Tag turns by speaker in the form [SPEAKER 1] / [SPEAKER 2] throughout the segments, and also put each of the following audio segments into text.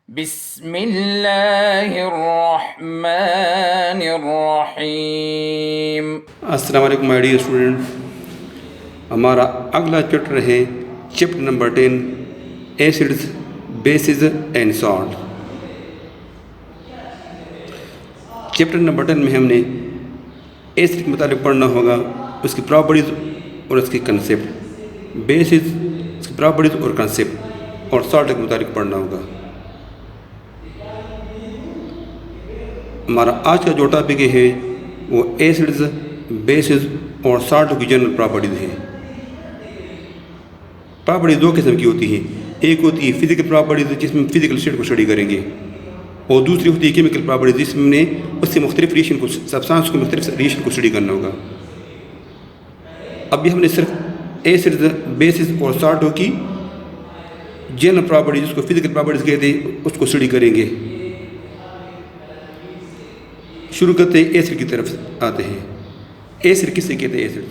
[SPEAKER 1] बिस्मिल्लाहिर्रहमानिर्रहीम।
[SPEAKER 2] अस्सलाम वालेकुम माय डियर स्टूडेंट। हमारा अगला चैप्टर है chapter number 10 acids bases and salt. Chapter number 10 में हमने एसिड के मुताबिक पढ़ना होगा, उसकी प्रॉपर्टीज़ और उसकी कंसेप्ट, बेसिस उसकी प्रॉपर्टीज़ और कंसेप्ट, और सॉल्ट के मुताबिक पढ़ना होगा। हमारा आज का जो टॉपिक है वो एसिड्स बेसिस और सॉल्ट की जनरल प्रॉपर्टीज़ है। प्रॉपर्टीज़ दो किस्म की होती है, एक होती है फिजिकल प्रॉपर्टीज़ जिसमें फिजिकल स्टेट को स्टडी करेंगे, और दूसरी होती है केमिकल प्रॉपर्टीज़ जिसमें उससे मुख्तलिफ रिएक्शन को, सब्सटेंस को मुख्तलिफ रिएक्शन को स्टडी करना होगा। अभी हमने सिर्फ एसिड्स बेसिस और सॉल्ट की जनरल प्रॉपर्टीज, जिसको फिजिकल प्रॉपर्टीज़ कहते हैं, उसको स्टडी करेंगे। शुरू करते हैं, एसिड की तरफ आते हैं। एसिड किससे कहते हैं? Acid,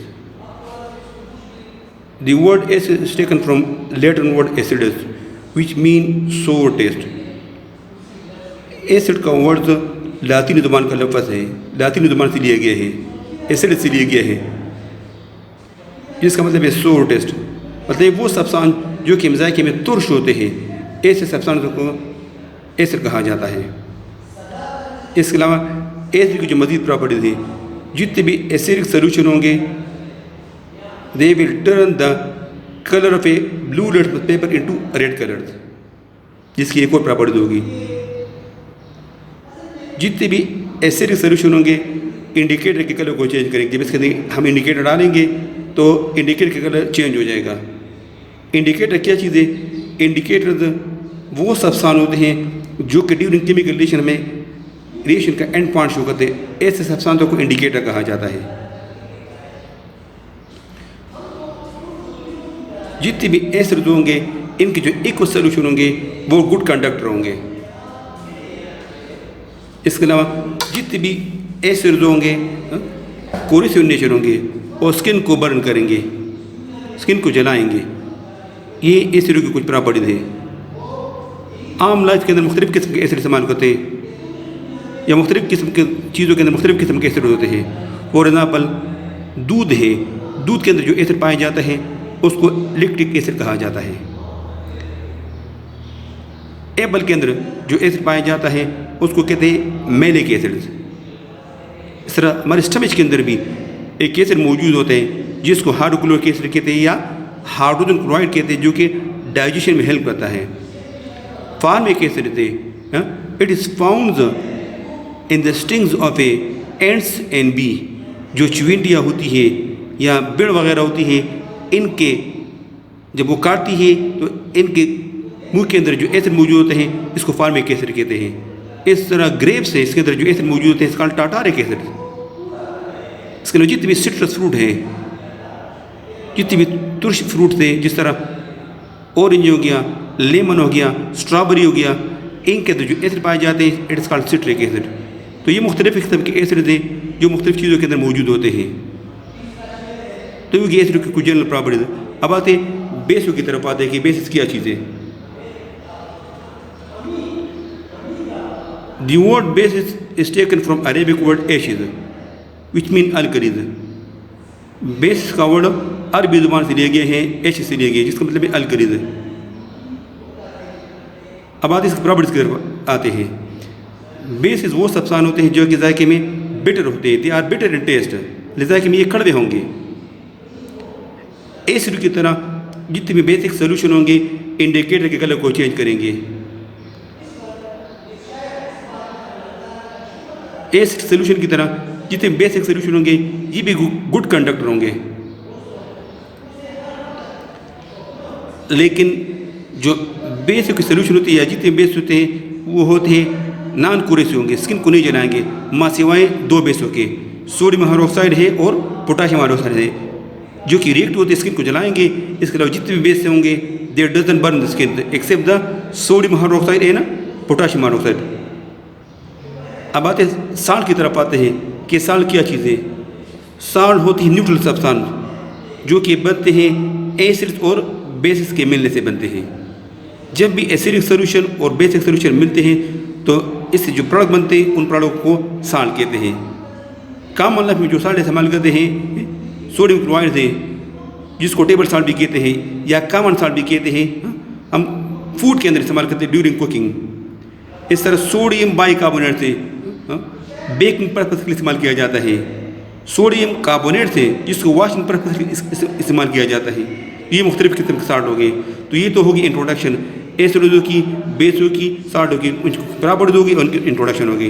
[SPEAKER 2] the word acid is taken from Latin word acidus which mean सोर टेस्ट। एसिड का वर्ड लातीनी ज़ुबान का लफ्ज़ है, लातीनी ज़ुबान से लिया गया है, एसिड से लिया गया है, जिसका मतलब है सोर टेस्ट। मतलब वो सब्सटेंस जो कि मज़ाक़े में तुर्श होते हैं, ऐसे सब्सटेंस को एसिड कहा जाता है। इसके अलावा एसिड की जो मज़ीद प्रॉपर्टीज़ हैं, जितने भी एसिडिक सोल्यूशन होंगे they will turn the colour of A blue litmus paper into red colour, जिसकी एक और प्रॉपर्टी होगी। जितने भी एसिडिक सोल्यूशन होंगे इंडिकेटर के कलर को चेंज करेंगे। जब इसके अंदर हम इंडिकेटर डालेंगे तो इंडिकेटर का कलर चेंज हो जाएगा। इंडिकेटर क्या चीज़ है? इंडिकेटर वो सब्सटेंस होते हैं जो कि ड्यूरिंग केमिकल रिएक्शन में रिएक्शन का एंड पॉइंट शो करते हैं, ऐसे सब्सटेंसों को इंडिकेटर कहा जाता है। जितने भी एसिड होंगे इनके जो इक्वल सोल्यूशन होंगे वो गुड कंडक्टर होंगे। इसके अलावा जितने भी एसिड होंगे कोरिसिव नेचर होंगे और स्किन को बर्न करेंगे, स्किन को जलाएंगे। ये एसिड की कुछ प्रॉपर्टीज है। आम लाइफ के अंदर मुख्तलिफ किस्म के एसिड इस्तेमाल करते हैं, या मुख्तलिफ किस्म के चीज़ों के अंदर मुख्तलिफ किस्म के एसिड होते हैं। फॉर एग्ज़ाम्पल दूध है, दूध के अंदर जो एसिड पाया जाता है उसको लैक्टिक एसिड कहा जाता है। एप्पल के अंदर जो एसिड पाया जाता है उसको कहते हैं मैलिक एसिड। इस तरह हमारे स्टमच के अंदर भी एक एसिड मौजूद होते हैं जिसको हाइड्रोक्लोरिक एसिड कहते हैं या हाइड्रोजन क्लोराइड कहते हैं, जो कि डाइजेशन में हेल्प करता है। फार्मिक एसिड थे, it is found in the stings of a ants and bee. जो चींटियाँ होती है या बिड़ वगैरह होती है, इनके जब वो काटती है तो इनके मुंह के अंदर जो एसिड मौजूद होते हैं इसको फार्मिक एसिड कहते हैं। इस तरह ग्रेप्स है, इसके अंदर जो एसिड मौजूद होते हैं इसका टाटारिक एसिड। इसके अंदर जितने भी सिट्रस फ्रूट हैं, जितने भी तुर्श फ्रूट थे, जिस तरह ऑरेंज हो गया, लेमन हो गया, स्ट्रॉबेरी हो गया, इनके अंदर जो एसिड पाए जाते हैं it is called citric acid. तो ये मुख्तलिफ किस्म के एसिड हैं जो मुख्तलिफ चीज़ों के अंदर मौजूद होते हैं। तो ये एसिड की कुछ जनरल प्रॉपर्टीज। अब आते बेसों की तरफ आते हैं कि बेसिस क्या चीज़ें। The word basis is taken from Arabic word Ashes which mean alkalis. Basis का वर्ड अरबी ज़ुबान से लिया गया है, एशिज से लिया गया है, जिसका मतलब है अल्कलीज। अब आते इसकी प्रॉपर्टीज की तरफ आते हैं। बेसिस वो सब्सटेंस होते हैं जो कि जायके में बिटर होते हैं, they are bitter in taste, जायके में ये कड़वे होंगे। एसिड की तरह जितने भी बेसिक सोल्यूशन होंगे इंडिकेटर के कलर को चेंज करेंगे। एसिड सोल्यूशन की तरह जितने बेसिक सोल्यूशन होंगे ये भी गुड कंडक्टर होंगे। लेकिन जो बेसिक सोल्यूशन होती है, जितने बेस होते हैं वो होते हैं नॉन कोरेसिव होंगे, स्किन को नहीं जलाएंगे, माँ सिवाय दो बेसों के, सोडियम हाइड्रोक्साइड है और पोटाशियम हाइड्रोक्साइड है, जो कि रिएक्ट होते स्किन को जलाएंगे। इसके अलावा जितने भी बेस होंगे there doesn't burn the skin except the sodium hydroxide and potassium hydroxide. अब आते साल्ट की तरफ आते हैं कि साल्ट क्या चीज़ है। साल्ट होती है न्यूट्रल सब्सटेंस जो कि बनते हैं एसिड्स और बेसिस के मिलने से बनते हैं। जब भी एसिडिक सोल्यूशन और बेसिक सोल्यूशन मिलते हैं तो इससे जो प्रोडक्ट बनते हैं उन प्रोडक्ट को साल्ट कहते हैं। कॉमन लाइफ में जो साल्ट इस्तेमाल करते हैं सोडियम क्लोराइड है, जिसको टेबल साल्ट भी कहते हैं या कॉमन साल्ट भी कहते हैं, हम फूड के अंदर इस्तेमाल करते हैं ड्यूरिंग कुकिंग। इस तरह सोडियम बाइकार्बोनेट से बेकिंग पर्पज के लिए इस्तेमाल किया जाता है। सोडियम कार्बोनेट से जिसको वॉशिंग पर्पज के लिए इस्तेमाल किया जाता है। ये मुख्तलिफ किस्म के साल्ट हो गए। तो ये तो होगी इंट्रोडक्शन एसिडों की, बेसों की, साल्टों की, उनकी प्रॉपर्टीज होगी, उनकी इंट्रोडक्शन होगी।